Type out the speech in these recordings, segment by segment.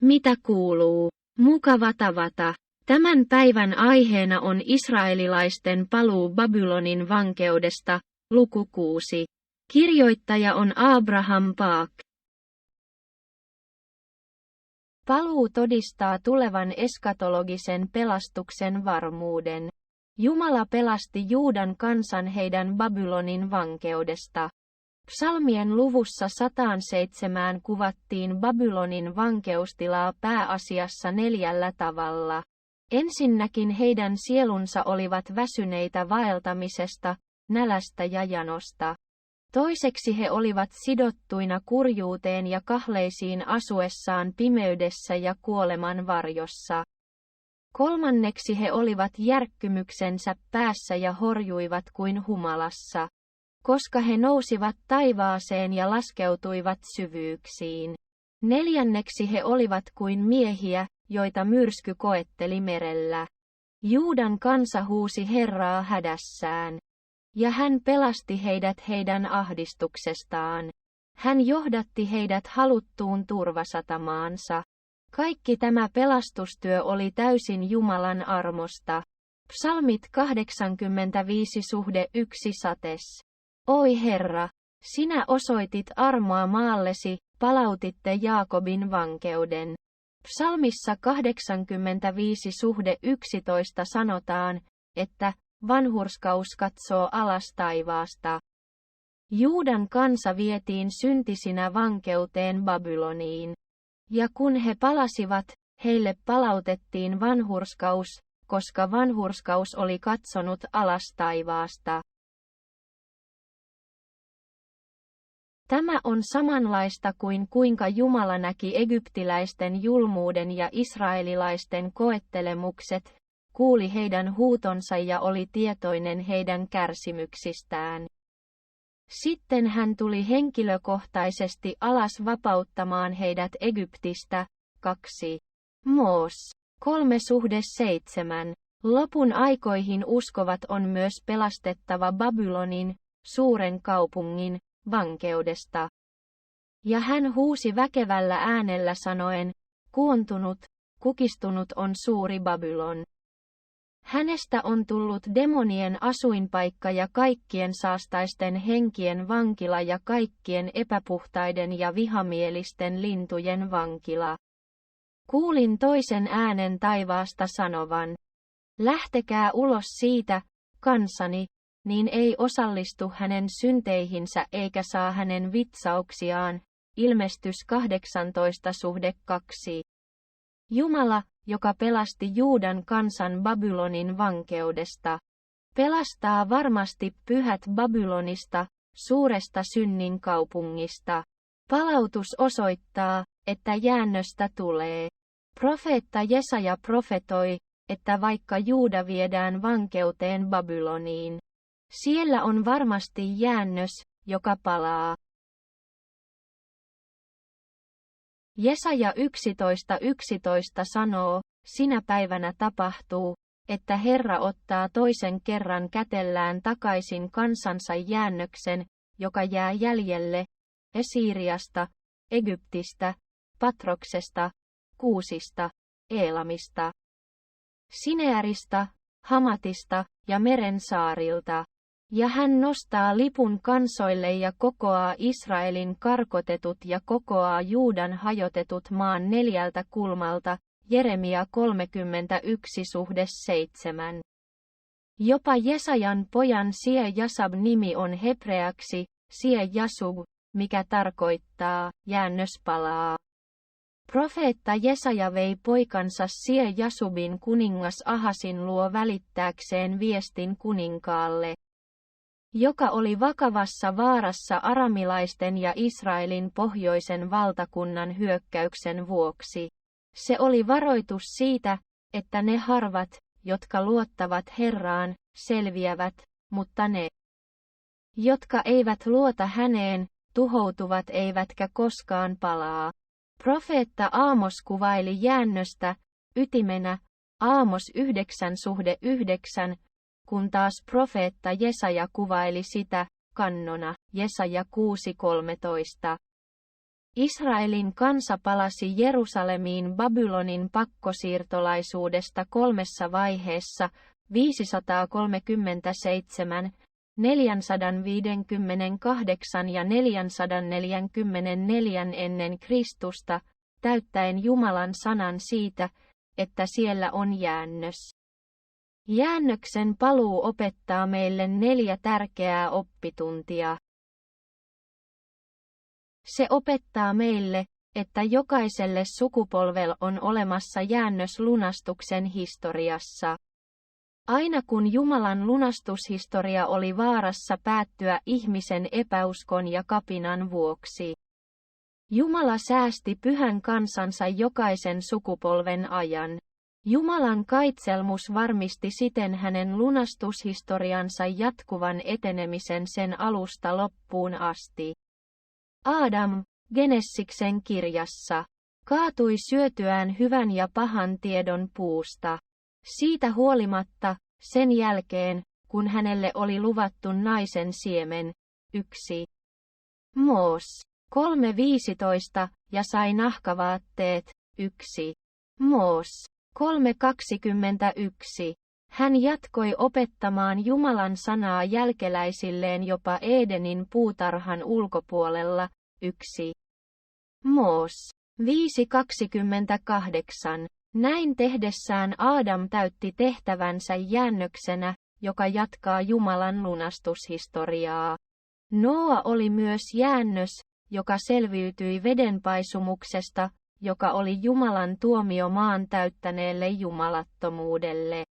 Mitä kuuluu? Mukava tavata. Tämän päivän aiheena on israelilaisten paluu Babylonin vankeudesta, luku 6. Kirjoittaja on Abraham Paak. Paluu todistaa tulevan eskatologisen pelastuksen varmuuden. Jumala pelasti Juudan kansan heidän Babylonin vankeudesta. Psalmien luvussa 107 kuvattiin Babylonin vankeustilaa pääasiassa 4 tavalla. Ensinnäkin heidän sielunsa olivat väsyneitä vaeltamisesta, nälästä ja janosta. Toiseksi he olivat sidottuina kurjuuteen ja kahleisiin asuessaan pimeydessä ja kuoleman varjossa. Kolmanneksi he olivat järkkymyksensä päässä ja horjuivat kuin humalassa, koska he nousivat taivaaseen ja laskeutuivat syvyyksiin. Neljänneksi he olivat kuin miehiä, joita myrsky koetteli merellä. Juudan kansa huusi Herraa hädässään. Ja hän pelasti heidät heidän ahdistuksestaan. Hän johdatti heidät haluttuun turvasatamaansa. Kaikki tämä pelastustyö oli täysin Jumalan armosta. Psalmit 85:1 sates. Oi Herra, sinä osoitit armoa maallesi, palautitte Jaakobin vankeuden. Psalmissa 85:11 sanotaan, että vanhurskaus katsoo alas taivaasta. Juudan kansa vietiin syntisinä vankeuteen Babyloniin. Ja kun he palasivat, heille palautettiin vanhurskaus, koska vanhurskaus oli katsonut alas taivaasta. Tämä on samanlaista kuin kuinka Jumala näki egyptiläisten julmuuden ja israelilaisten koettelemukset, kuuli heidän huutonsa ja oli tietoinen heidän kärsimyksistään. Sitten hän tuli henkilökohtaisesti alas vapauttamaan heidät Egyptistä. 2. Moos 3:7. Lopun aikoihin uskovat on myös pelastettava Babylonin, suuren kaupungin, vankeudesta. Ja hän huusi väkevällä äänellä sanoen, kuontunut, kukistunut on suuri Babylon. Hänestä on tullut demonien asuinpaikka ja kaikkien saastaisten henkien vankila ja kaikkien epäpuhtaiden ja vihamielisten lintujen vankila. Kuulin toisen äänen taivaasta sanovan, lähtekää ulos siitä, kansani, niin ei osallistu hänen synteihinsä eikä saa hänen vitsauksiaan. Ilmestys 18:2. Jumala, joka pelasti Juudan kansan Babylonin vankeudesta, pelastaa varmasti pyhät Babylonista, suuresta synnin kaupungista. Palautus osoittaa, että jäännöstä tulee. Profeetta Jesaja profetoi, että vaikka Juuda viedään vankeuteen Babyloniin, siellä on varmasti jäännös, joka palaa. Jesaja 11:11 sanoo, sinä päivänä tapahtuu, että Herra ottaa toisen kerran kätellään takaisin kansansa jäännöksen, joka jää jäljelle, Esiriasta, Egyptistä, Patroksesta, Kuusista, Eelamista, Sinearista, Hamatista ja meren saarilta. Ja hän nostaa lipun kansoille ja kokoaa Israelin karkotetut ja kokoaa Juudan hajotetut maan 4 kulmalta, Jeremia 31:7. Jopa Jesajan pojan Sie-Jasab nimi on hebreaksi, Sie-Jasub, mikä tarkoittaa, jäännös palaa. Profeetta Jesaja vei poikansa Sie-Jasubin kuningas Ahasin luo välittääkseen viestin kuninkaalle, joka oli vakavassa vaarassa aramilaisten ja Israelin pohjoisen valtakunnan hyökkäyksen vuoksi. Se oli varoitus siitä, että ne harvat, jotka luottavat Herraan, selviävät, mutta ne, jotka eivät luota häneen, tuhoutuvat eivätkä koskaan palaa. Profeetta Aamos kuvaili jäännöstä, ytimenä, Aamos 9:9, kun taas profeetta Jesaja kuvaili sitä, kannona, Jesaja 6:13. Israelin kansa palasi Jerusalemiin Babylonin pakkosiirtolaisuudesta 3 vaiheessa, 537, 458 ja 444 ennen Kristusta, täyttäen Jumalan sanan siitä, että siellä on jäännös. Jäännöksen paluu opettaa meille 4 tärkeää oppituntia. Se opettaa meille, että jokaiselle sukupolvelle on olemassa jäännös lunastuksen historiassa. Aina kun Jumalan lunastushistoria oli vaarassa päättyä ihmisen epäuskon ja kapinan vuoksi, Jumala säästi pyhän kansansa jokaisen sukupolven ajan. Jumalan kaitselmus varmisti siten hänen lunastushistoriansa jatkuvan etenemisen sen alusta loppuun asti. Aadam, Genesiksen kirjassa, kaatui syötyään hyvän ja pahan tiedon puusta. Siitä huolimatta, sen jälkeen, kun hänelle oli luvattu naisen siemen, 1 Moos 3:15, ja sai nahkavaatteet, 1 Moos 3:21. Hän jatkoi opettamaan Jumalan sanaa jälkeläisilleen jopa Edenin puutarhan ulkopuolella, 1 Moos 5:28. Näin tehdessään Aadam täytti tehtävänsä jäännöksenä, joka jatkaa Jumalan lunastushistoriaa. Noa oli myös jäännös, joka selviytyi vedenpaisumuksesta, joka oli Jumalan tuomio maan täyttäneelle jumalattomuudelle.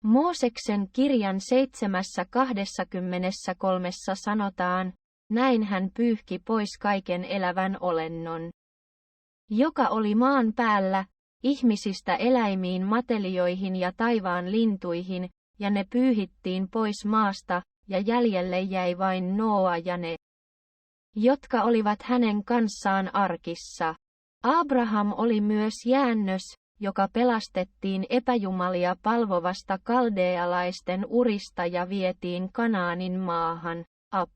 Mooseksen kirjan 7:23 sanotaan, näin hän pyyhki pois kaiken elävän olennon, joka oli maan päällä, ihmisistä eläimiin, matelioihin ja taivaan lintuihin, ja ne pyyhittiin pois maasta, ja jäljelle jäi vain Noa ja ne, jotka olivat hänen kanssaan arkissa. Abraham oli myös jäännös, joka pelastettiin epäjumalia palvovasta kaldealaisten Urista ja vietiin Kanaanin maahan. Ap.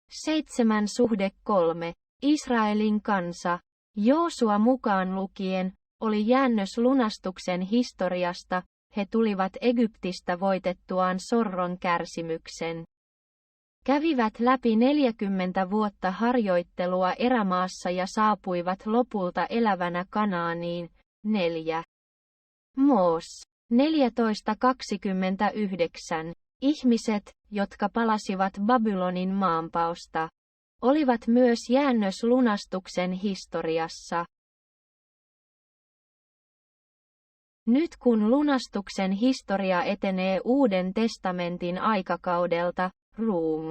7:3. Israelin kansa, Joosua mukaan lukien, oli jäännös lunastuksen historiasta, he tulivat Egyptistä voitettuaan sorron kärsimyksen. Kävivät läpi 40 vuotta harjoittelua erämaassa ja saapuivat lopulta elävänä Kanaaniin. 4 Moos 14:29. Ihmiset, jotka palasivat Babylonin maanpaosta, olivat myös jäännös lunastuksen historiassa. Nyt kun lunastuksen historia etenee Uuden testamentin aikakaudelta, Ruum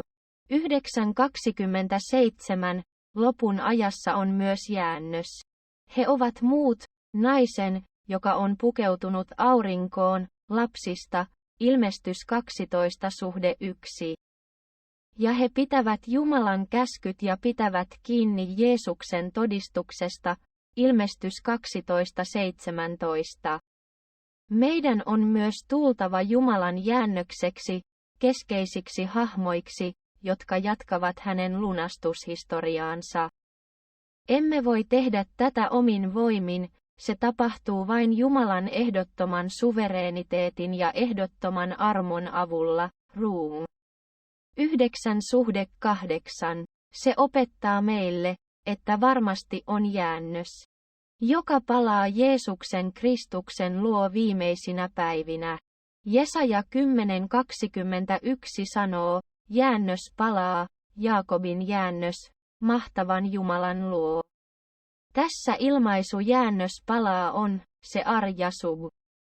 9:27, lopun ajassa on myös jäännös. He ovat muut, naisen, joka on pukeutunut aurinkoon, lapsista, Ilmestys 12:1. Ja he pitävät Jumalan käskyt ja pitävät kiinni Jeesuksen todistuksesta, Ilmestys 12:17. Meidän on myös tultava Jumalan jäännökseksi, keskeisiksi hahmoiksi, jotka jatkavat hänen lunastushistoriaansa. Emme voi tehdä tätä omin voimin, se tapahtuu vain Jumalan ehdottoman suvereeniteetin ja ehdottoman armon avulla. Ruum 9:8. Se opettaa meille, että varmasti on jäännös, joka palaa Jeesuksen Kristuksen luo viimeisinä päivinä. Jesaja 10:21 sanoo, jäännös palaa, Jaakobin jäännös, mahtavan Jumalan luo. Tässä ilmaisu jäännös palaa on, se Ar-Jasub,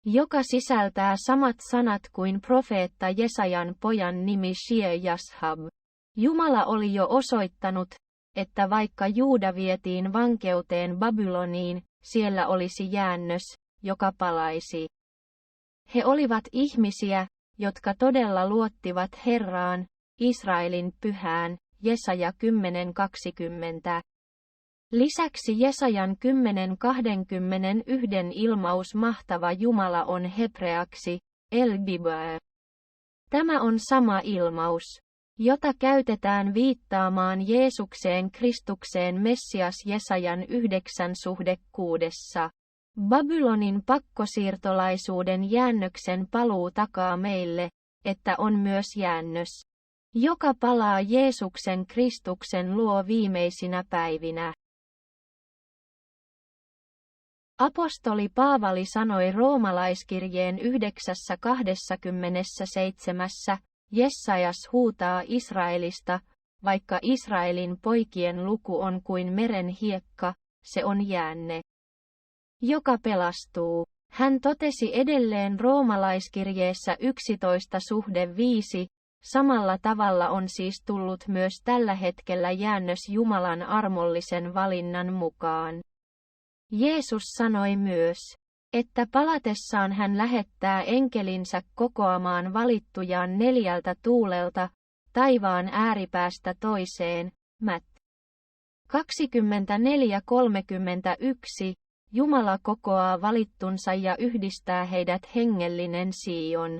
joka sisältää samat sanat kuin profeetta Jesajan pojan nimi Shie-Jashab. Jumala oli jo osoittanut, että vaikka Juuda vietiin vankeuteen Babyloniin, siellä olisi jäännös, joka palaisi. He olivat ihmisiä, jotka todella luottivat Herraan, Israelin pyhään, Jesaja 10:20. Lisäksi Jesajan 10:21 ilmaus mahtava Jumala on hebreaksi, El Gibor. Tämä on sama ilmaus, jota käytetään viittaamaan Jeesukseen Kristukseen Messias Jesajan 9:6. Babylonin pakkosiirtolaisuuden jäännöksen paluu takaa meille, että on myös jäännös, joka palaa Jeesuksen Kristuksen luo viimeisinä päivinä. Apostoli Paavali sanoi roomalaiskirjeen 9:27, Jesajas huutaa Israelista, vaikka Israelin poikien luku on kuin meren hiekka, se on jäänne, joka pelastuu. Hän totesi edelleen roomalaiskirjeessä 11:5, samalla tavalla on siis tullut myös tällä hetkellä jäännös Jumalan armollisen valinnan mukaan. Jeesus sanoi myös, että palatessaan hän lähettää enkelinsä kokoamaan valittujaan 4 tuulelta, taivaan ääripäästä toiseen, Mät. 24:31, Jumala kokoaa valittunsa ja yhdistää heidät hengellinen Sion.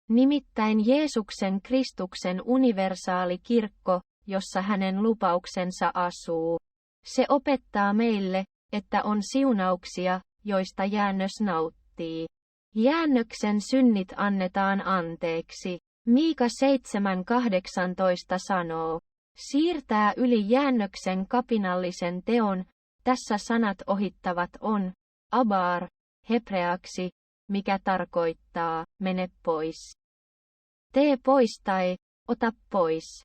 Nimittäin Jeesuksen Kristuksen universaali kirkko, jossa hänen lupauksensa asuu. Se opettaa meille, että on siunauksia, joista jäännös nauttii. Jäännöksen synnit annetaan anteeksi. Miika 7:18 sanoo, siirtää yli jäännöksen kapinallisen teon, tässä sanat ohittavat on, abar, hebreaksi, mikä tarkoittaa, mene pois. Tee pois tai, ota pois.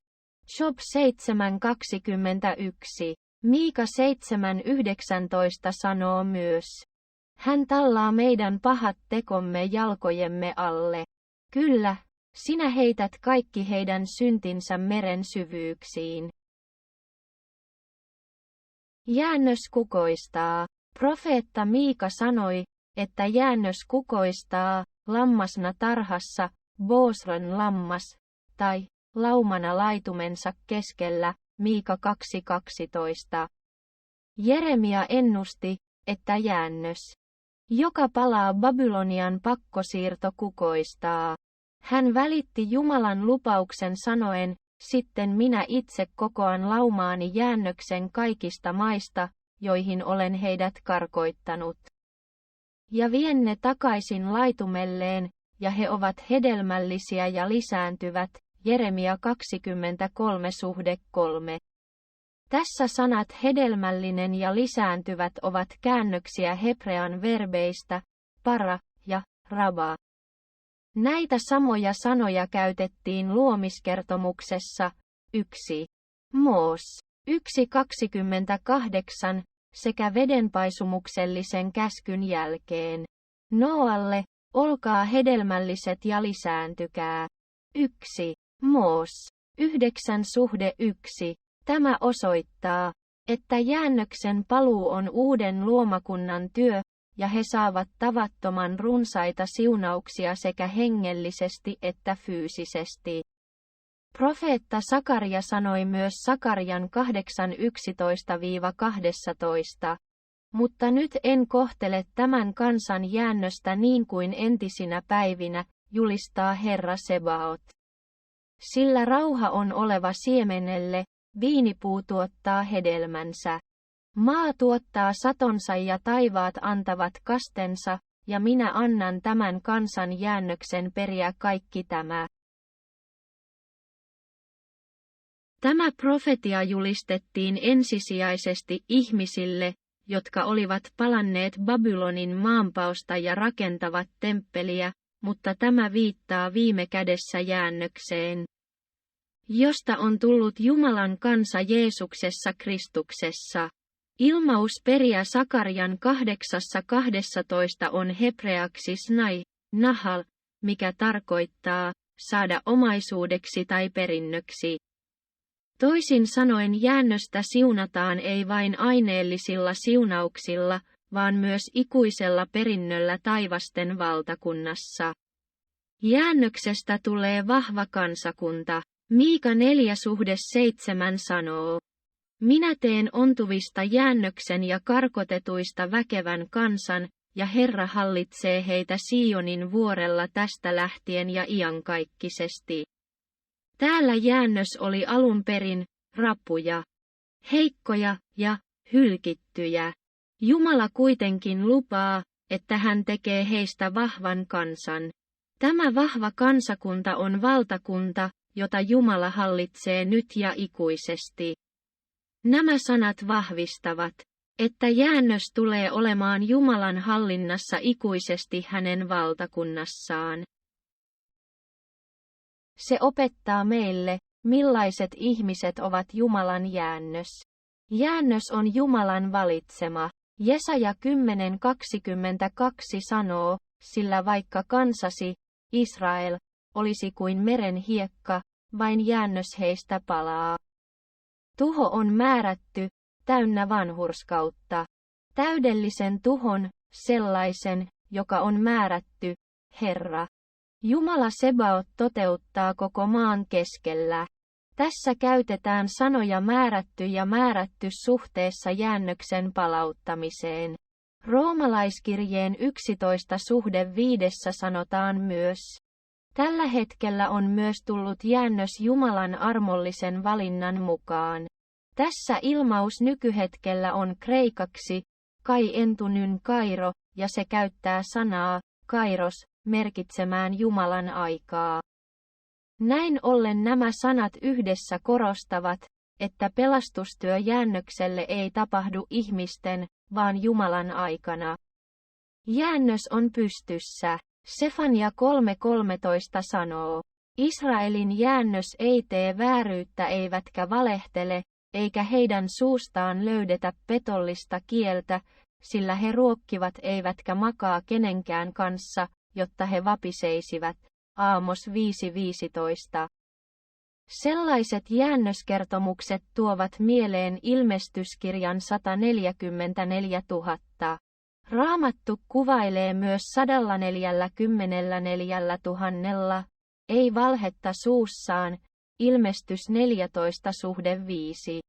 Job 7:21. Miika 7:19 sanoo myös, hän tallaa meidän pahat tekomme jalkojemme alle. Kyllä, sinä heität kaikki heidän syntinsä meren syvyyksiin. Jäännös kukoistaa. Profeetta Miika sanoi, että jäännös kukoistaa, lammasna tarhassa, Boosron lammas, tai laumana laitumensa keskellä, Miika 2:12. Jeremia ennusti, että jäännös, joka palaa Babylonian pakkosiirto kukoistaa. Hän välitti Jumalan lupauksen sanoen, sitten minä itse kokoan laumaani jäännöksen kaikista maista, joihin olen heidät karkoittanut. Ja vien ne takaisin laitumelleen, ja he ovat hedelmällisiä ja lisääntyvät, Jeremia 23:3. Tässä sanat hedelmällinen ja lisääntyvät ovat käännöksiä hebrean verbeistä, para ja raba. Näitä samoja sanoja käytettiin luomiskertomuksessa 1. Moos 1:28 sekä vedenpaisumuksellisen käskyn jälkeen. Nooalle, olkaa hedelmälliset ja lisääntykää. 1. Moos 9:1. Tämä osoittaa, että jäännöksen paluu on uuden luomakunnan työ, ja he saavat tavattoman runsaita siunauksia sekä hengellisesti että fyysisesti. Profeetta Sakaria sanoi myös Sakarian 8:11-12, mutta nyt en kohtele tämän kansan jäännöstä niin kuin entisinä päivinä, julistaa Herra Sebaot. Sillä rauha on oleva siemenelle, viinipuu tuottaa hedelmänsä. Maa tuottaa satonsa ja taivaat antavat kastensa, ja minä annan tämän kansan jäännöksen periä kaikki tämä. Tämä profetia julistettiin ensisijaisesti ihmisille, jotka olivat palanneet Babylonin maanpaosta ja rakentavat temppeliä, mutta tämä viittaa viime kädessä jäännökseen, josta on tullut Jumalan kansa Jeesuksessa Kristuksessa. Ilmaus periä Sakarian 8:12 on hebreaksi snai, nahal, mikä tarkoittaa saada omaisuudeksi tai perinnöksi. Toisin sanoen jäännöstä siunataan ei vain aineellisilla siunauksilla, vaan myös ikuisella perinnöllä taivasten valtakunnassa. Jäännöksestä tulee vahva kansakunta. Miika 4:7 sanoo, minä teen ontuvista jäännöksen ja karkotetuista väkevän kansan, ja Herra hallitsee heitä Sionin vuorella tästä lähtien ja iankaikkisesti. Täällä jäännös oli alun perin rapuja, heikkoja ja hylkittyjä. Jumala kuitenkin lupaa, että hän tekee heistä vahvan kansan. Tämä vahva kansakunta on valtakunta, jota Jumala hallitsee nyt ja ikuisesti. Nämä sanat vahvistavat, että jäännös tulee olemaan Jumalan hallinnassa ikuisesti hänen valtakunnassaan. Se opettaa meille, millaiset ihmiset ovat Jumalan jäännös. Jäännös on Jumalan valitsema. Jesaja 10:22 sanoo, sillä vaikka kansasi, Israel, olisi kuin meren hiekka, vain jäännös heistä palaa. Tuho on määrätty, täynnä vanhurskautta. Täydellisen tuhon, sellaisen, joka on määrätty, Herra. Jumala Sebaot toteuttaa koko maan keskellä. Tässä käytetään sanoja määrätty ja määrätty suhteessa jäännöksen palauttamiseen. Roomalaiskirjeen 11:5 sanotaan myös. Tällä hetkellä on myös tullut jäännös Jumalan armollisen valinnan mukaan. Tässä ilmaus nykyhetkellä on kreikaksi, kai entunyn kairo, ja se käyttää sanaa, kairos, merkitsemään Jumalan aikaa. Näin ollen nämä sanat yhdessä korostavat, että pelastustyö jäännökselle ei tapahdu ihmisten, vaan Jumalan aikana. Jäännös on pystyssä. Sefania 3:13 sanoo, Israelin jäännös ei tee vääryyttä eivätkä valehtele, eikä heidän suustaan löydetä petollista kieltä, sillä he ruokkivat eivätkä makaa kenenkään kanssa, jotta he vapiseisivat. Aamos 5:15. Sellaiset jäännöskertomukset tuovat mieleen ilmestyskirjan 144 000. Raamattu kuvailee myös 144 000, ei valhetta suussaan, ilmestys 14:5.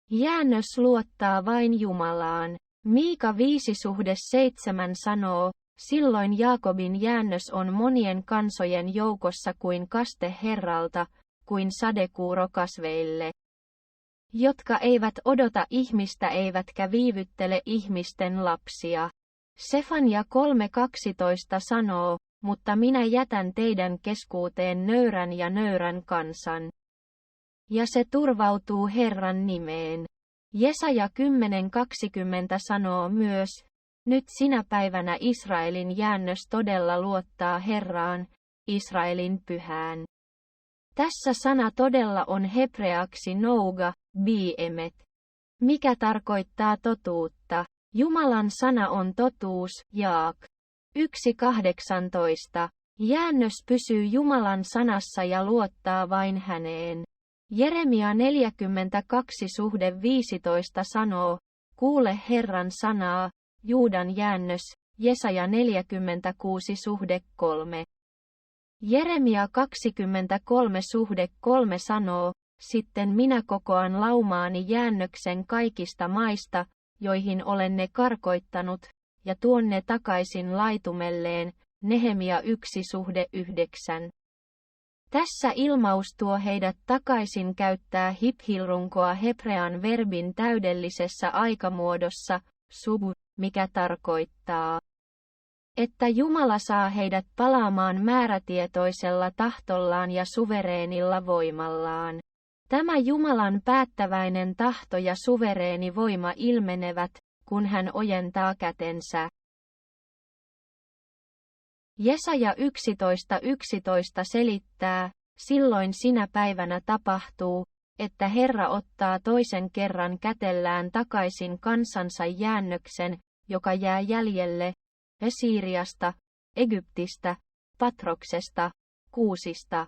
Jäännös luottaa vain Jumalaan. Miika 5:7 sanoo, silloin Jaakobin jäännös on monien kansojen joukossa kuin kaste Herralta, kuin sadekuuro kasveille, jotka eivät odota ihmistä eivätkä viivyttele ihmisten lapsia. Sefania 3:12 sanoo, mutta minä jätän teidän keskuuteen nöyrän kansan. Ja se turvautuu Herran nimeen. Jesaja 10:20 sanoo myös, nyt sinä päivänä Israelin jäännös todella luottaa Herraan, Israelin pyhään. Tässä sana todella on hebreaksi nouga, biemet, mikä tarkoittaa totuutta. Jumalan sana on totuus, jaak. 1:18. Jäännös pysyy Jumalan sanassa ja luottaa vain häneen. Jeremia 42:15 sanoo, kuule Herran sanaa, Juudan jäännös, Jesaja 46:3. Jeremia 23:3 sanoo, sitten minä kokoan laumaani jäännöksen kaikista maista, joihin olen ne karkoittanut, ja tuon ne takaisin laitumelleen, Nehemia 1:9. Tässä ilmaus tuo heidät takaisin käyttää hiphilrunkoa hebrean verbin täydellisessä aikamuodossa, subu, mikä tarkoittaa, että Jumala saa heidät palaamaan määrätietoisella tahtollaan ja suvereenilla voimallaan. Tämä Jumalan päättäväinen tahto ja suvereeni voima ilmenevät, kun hän ojentaa kätensä. Jesaja 11:11 selittää, silloin sinä päivänä tapahtuu, että Herra ottaa toisen kerran kätellään takaisin kansansa jäännöksen, joka jää jäljelle, Syyriasta, Egyptistä, Patroksesta, Kuusista,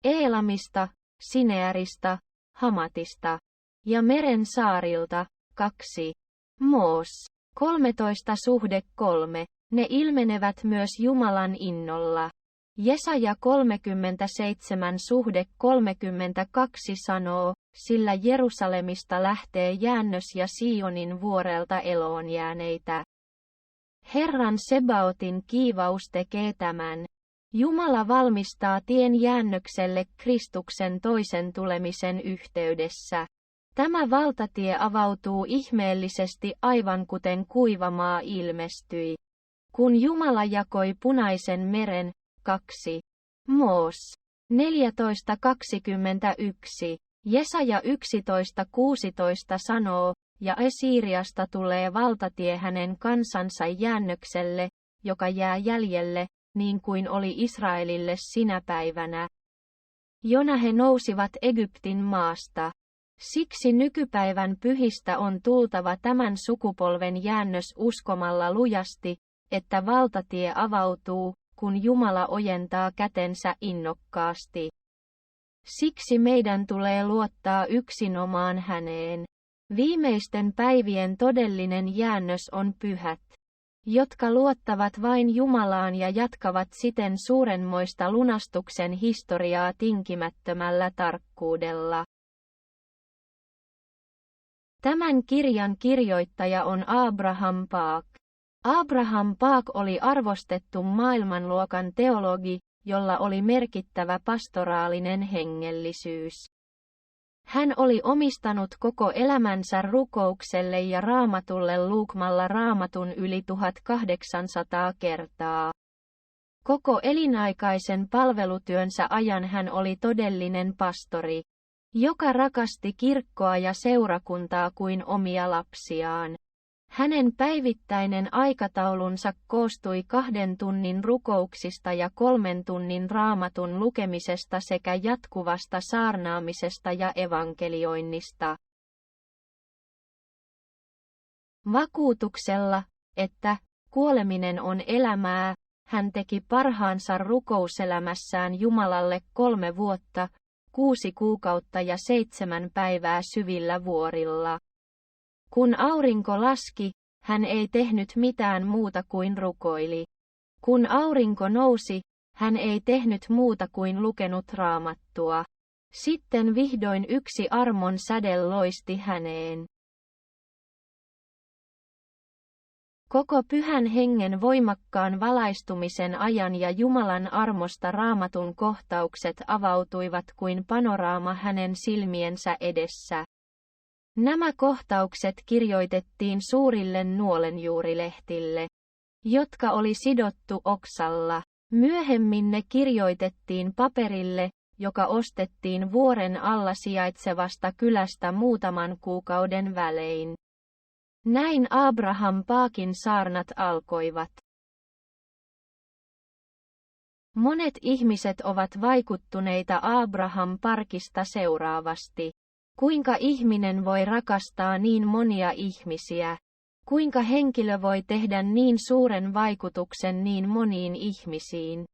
Eelamista, Sinearista, Hamatista ja meren saarilta, 2. Moos 13:3. Ne ilmenevät myös Jumalan innolla. Jesaja 37:32 sanoo, sillä Jerusalemista lähtee jäännös ja Sionin vuorelta eloon jääneitä. Herran Sebaotin kiivaus tekee tämän. Jumala valmistaa tien jäännökselle Kristuksen toisen tulemisen yhteydessä. Tämä valtatie avautuu ihmeellisesti aivan kuten kuiva maa ilmestyi. Kun Jumala jakoi Punaisen meren, 2. Moos. 14:21. Jesaja 11:16 sanoo, ja Esiriasta tulee valtatie hänen kansansa jäännökselle, joka jää jäljelle, niin kuin oli Israelille sinä päivänä, jona he nousivat Egyptin maasta. Siksi nykypäivän pyhistä on tultava tämän sukupolven jäännös uskomalla lujasti, että valtatie avautuu, kun Jumala ojentaa kätensä innokkaasti. Siksi meidän tulee luottaa yksinomaan häneen. Viimeisten päivien todellinen jäännös on pyhät, jotka luottavat vain Jumalaan ja jatkavat siten suurenmoista lunastuksen historiaa tinkimättömällä tarkkuudella. Tämän kirjan kirjoittaja on Abraham Paak. Abraham Paak oli arvostettu maailmanluokan teologi, jolla oli merkittävä pastoraalinen hengellisyys. Hän oli omistanut koko elämänsä rukoukselle ja Raamatulle luukmalla Raamatun yli 1800 kertaa. Koko elinaikaisen palvelutyönsä ajan hän oli todellinen pastori, joka rakasti kirkkoa ja seurakuntaa kuin omia lapsiaan. Hänen päivittäinen aikataulunsa koostui 2 tunnin rukouksista ja 3 tunnin Raamatun lukemisesta sekä jatkuvasta saarnaamisesta ja evankelioinnista. Vakuutuksella, että kuoleminen on elämää, hän teki parhaansa rukouselämässään Jumalalle 3 vuotta, 6 kuukautta ja 7 päivää syvillä vuorilla. Kun aurinko laski, hän ei tehnyt mitään muuta kuin rukoili. Kun aurinko nousi, hän ei tehnyt muuta kuin lukenut Raamattua. Sitten vihdoin yksi armon säde loisti häneen. Koko Pyhän Hengen voimakkaan valaistumisen ajan ja Jumalan armosta Raamatun kohtaukset avautuivat kuin panoraama hänen silmiensä edessä. Nämä kohtaukset kirjoitettiin suurille nuolenjuurilehtille, jotka oli sidottu oksalla. Myöhemmin ne kirjoitettiin paperille, joka ostettiin vuoren alla sijaitsevasta kylästä muutaman kuukauden välein. Näin Abraham Paakin saarnat alkoivat. Monet ihmiset ovat vaikuttuneita Abraham Parkista seuraavasti. Kuinka ihminen voi rakastaa niin monia ihmisiä? Kuinka henkilö voi tehdä niin suuren vaikutuksen niin moniin ihmisiin?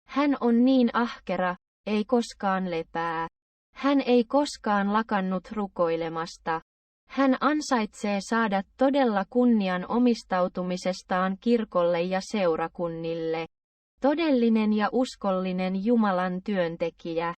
Hän on niin ahkera, ei koskaan lepää. Hän ei koskaan lakannut rukoilemasta. Hän ansaitsee saada todella kunnian omistautumisestaan kirkolle ja seurakunnille. Todellinen ja uskollinen Jumalan työntekijä.